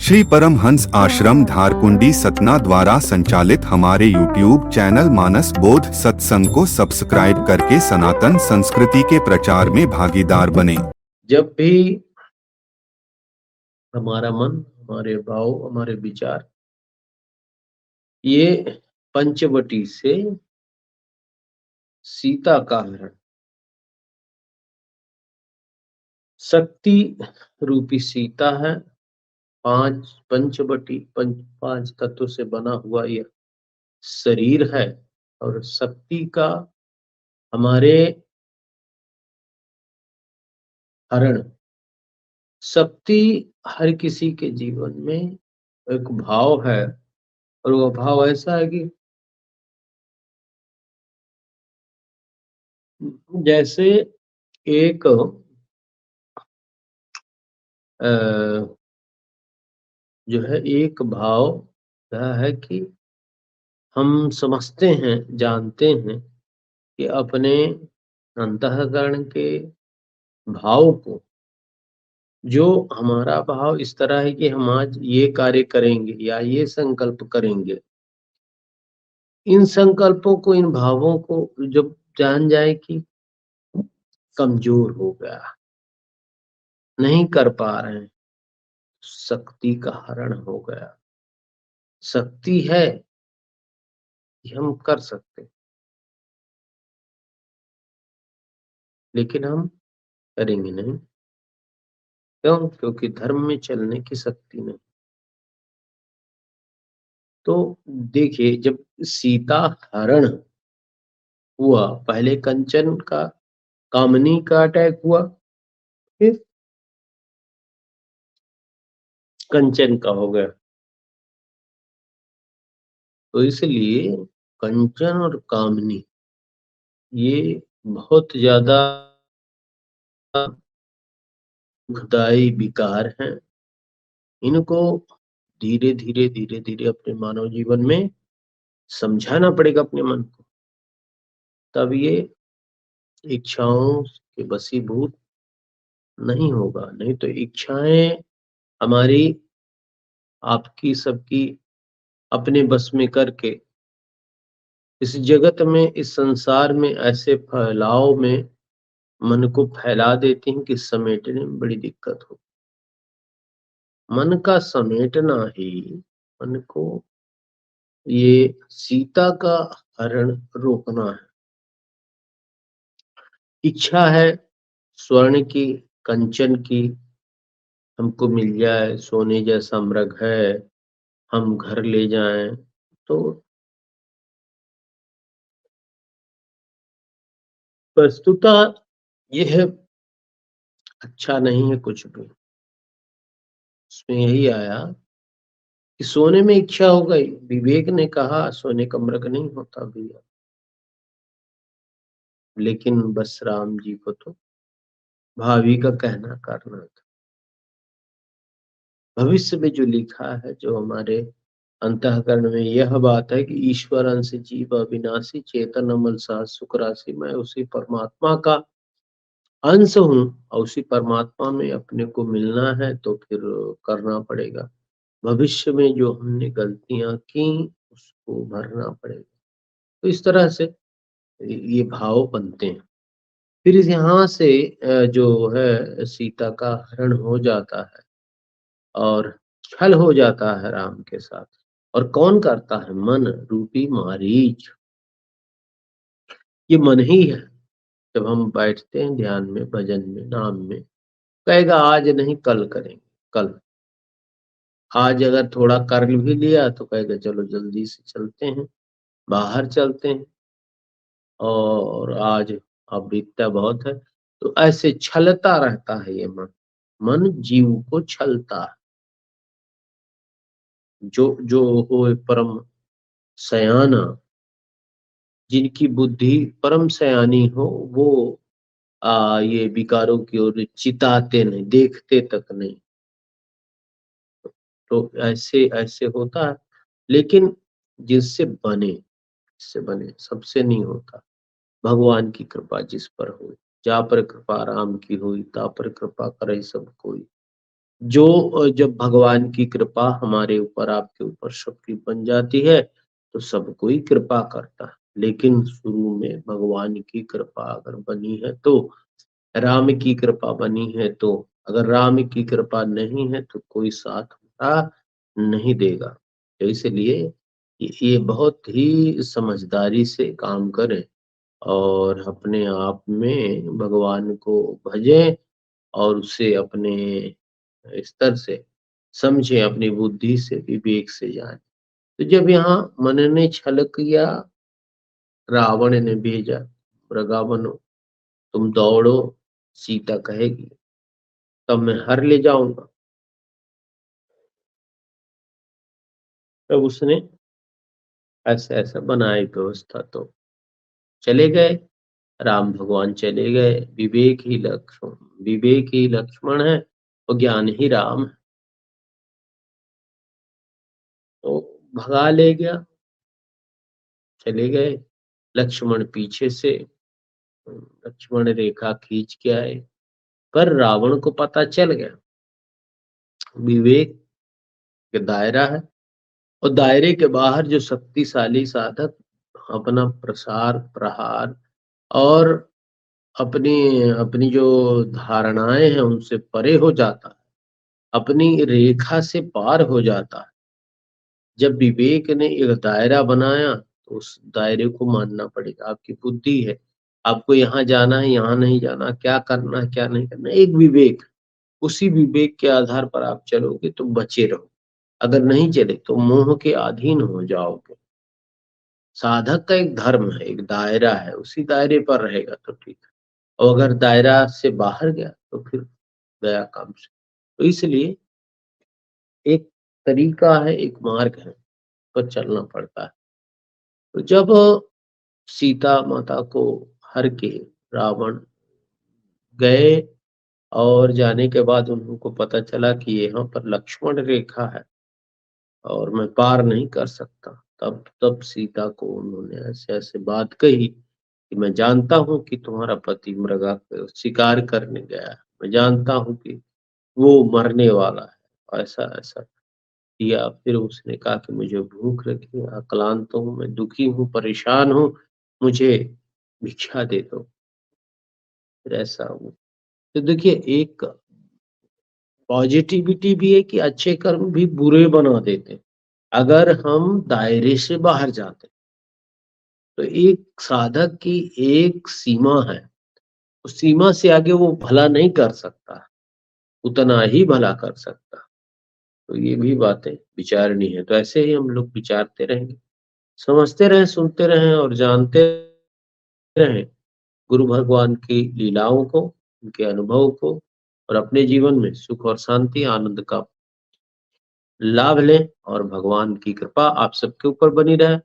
श्री परमहंस आश्रम धारकुंडी सतना द्वारा संचालित हमारे YouTube चैनल मानस बोध सत्संग को सब्सक्राइब करके सनातन संस्कृति के प्रचार में भागीदार बने। जब भी हमारा मन, हमारे भाव, हमारे विचार ये पंचवटी से सीता का हरण, शक्ति रूपी सीता है, पंचवटी पांच तत्वों से बना हुआ यह शरीर है और शक्ति का हमारे हरण। शक्ति हर किसी के जीवन में एक भाव है और वो भाव ऐसा है कि जैसे एक जो है एक भाव यह है कि हम समझते हैं, जानते हैं कि अपने अंतःकरण के भाव को, जो हमारा भाव इस तरह है कि हम आज ये कार्य करेंगे या ये संकल्प करेंगे, इन संकल्पों को, इन भावों को जब जान जाए कि कमजोर हो गया, नहीं कर पा रहे हैं, शक्ति का हरण हो गया। शक्ति है कि हम कर सकते हैं, लेकिन हम करेंगे नहीं। क्यों? क्योंकि धर्म में चलने की शक्ति नहीं। तो देखिए, जब सीता हरण हुआ, पहले कंचन का, कामनी का अटैक हुआ, फिर कंचन का हो गया। तो इसलिए कंचन और कामनी ये बहुत ज्यादा दुखदाई विकार हैं। इनको धीरे धीरे धीरे धीरे अपने मानव जीवन में समझाना पड़ेगा अपने मन को, तब ये इच्छाओं के वशीभूत नहीं होगा। नहीं तो इच्छाएं हमारी, आपकी, सबकी अपने बस में करके इस जगत में, इस संसार में ऐसे फैलाव में मन को फैला देती हैं कि समेटने में बड़ी दिक्कत हो। मन का समेटना ही मन को, ये सीता का हरण रोकना है। इच्छा है स्वर्ण की, कंचन की, हमको मिल जाए, सोने जैसा मृग है, हम घर ले जाएं। तो वस्तुतः यह अच्छा नहीं है कुछ भी। उसमें यही आया कि सोने में इच्छा हो गई, विवेक ने कहा सोने का मृग नहीं होता भैया, लेकिन बस राम जी को तो भावी का कहना करना था। भविष्य में जो लिखा है, जो हमारे अंतःकरण में यह बात है कि ईश्वर अंश जीव अविनाशी, चेतन अमल साथ सुख राशि, मैं उसी परमात्मा का अंश हूँ और उसी परमात्मा में अपने को मिलना है, तो फिर करना पड़ेगा। भविष्य में जो हमने गलतियां की उसको भरना पड़ेगा। तो इस तरह से ये भाव बनते हैं। फिर यहाँ से जो है सीता का हरण हो जाता है और छल हो जाता है राम के साथ। और कौन करता है? मन रूपी मारीच। ये मन ही है। जब हम बैठते हैं ध्यान में, भजन में, नाम में, कहेगा आज नहीं कल करेंगे। कल, आज अगर थोड़ा कर भी लिया तो कहेगा चलो जल्दी से चलते हैं, बाहर चलते हैं, और आज अब बीतता बहुत है। तो ऐसे छलता रहता है ये मन। मन जीव को छलता है। जो जो हो परम सयाना, जिनकी बुद्धि परम सयानी हो, वो ये विकारों की ओर चिताते नहीं, देखते तक नहीं। तो ऐसे ऐसे होता है। लेकिन जिससे बने, जिससे बने, सबसे नहीं होता। भगवान की कृपा जिस पर हुई, जा पर कृपा राम की हुई, ता पर कृपा करे सब कोई। जब भगवान की कृपा हमारे ऊपर, आपके ऊपर, सबकी बन जाती है तो सब कोई कृपा करता है। लेकिन शुरू में भगवान की कृपा अगर बनी है तो, राम की कृपा बनी है तो, अगर राम की कृपा नहीं है तो कोई साथ हमारा नहीं देगा। तो इसलिए ये बहुत ही समझदारी से काम करें और अपने आप में भगवान को भजें और उसे अपने स्तर से समझें, अपनी बुद्धि से, विवेक से जानें। तो जब यहाँ मन ने छल किया, रावण ने भेजा, मृगावनो तुम दौड़ो, सीता कहेगी तब मैं हर ले जाऊंगा। तब उसने ऐसा ऐसा बनाई व्यवस्था, तो चले गए, राम भगवान चले गए। विवेक ही लक्ष्मण है और ज्ञान ही राम है। तो भगा ले गया, चले गए। लक्ष्मण पीछे से लक्ष्मण रेखा खींच के आए, पर रावण को पता चल गया विवेक के दायरा है, और दायरे के बाहर जो शक्तिशाली साधक अपना प्रसार प्रहार और अपनी अपनी जो धारणाएं हैं उनसे परे हो जाता है, अपनी रेखा से पार हो जाता है। जब विवेक ने एक दायरा बनाया तो उस दायरे को मानना पड़ेगा। आपकी बुद्धि है, आपको यहाँ जाना है, यहाँ नहीं जाना, क्या करना है, क्या नहीं करना, एक विवेक, उसी विवेक के आधार पर आप चलोगे तो बचे रहो। अगर नहीं चले तो मोह के अधीन हो जाओगे। साधक का एक धर्म है, एक दायरा है, उसी दायरे पर रहेगा तो ठीक है, और अगर दायरा से बाहर गया तो फिर गया काम से। तो इसलिए एक तरीका है, एक मार्ग है, पर चलना पड़ता है। तो जब सीता माता को हर के रावण गए, और जाने के बाद उनको पता चला कि यहाँ पर लक्ष्मण रेखा है और मैं पार नहीं कर सकता, तब तब सीता को उन्होंने ऐसे ऐसे बात कही कि मैं जानता हूँ कि तुम्हारा पति मृगा शिकार करने गया है, मैं जानता हूँ कि वो मरने वाला है, ऐसा ऐसा किया। फिर उसने कहा कि मुझे भूख लगी है, अक्लांत हूँ, मैं दुखी हूँ, परेशान हूँ, मुझे भिक्षा दे दो। फिर ऐसा हुआ। तो देखिए, एक पॉजिटिविटी भी है कि अच्छे कर्म भी बुरे बना देते हैं, अगर हम दायरे से बाहर जाते हैं। तो एक साधक की एक सीमा है, उस सीमा से आगे वो भला नहीं कर सकता, उतना ही भला कर सकता। तो ये भी बातें विचारनी है। तो ऐसे ही हम लोग विचारते रहेंगे, समझते रहें, सुनते रहें और जानते रहें गुरु भगवान की लीलाओं को, उनके अनुभव को, और अपने जीवन में सुख और शांति आनंद का लाभ लें। और भगवान की कृपा आप सबके ऊपर बनी रहे।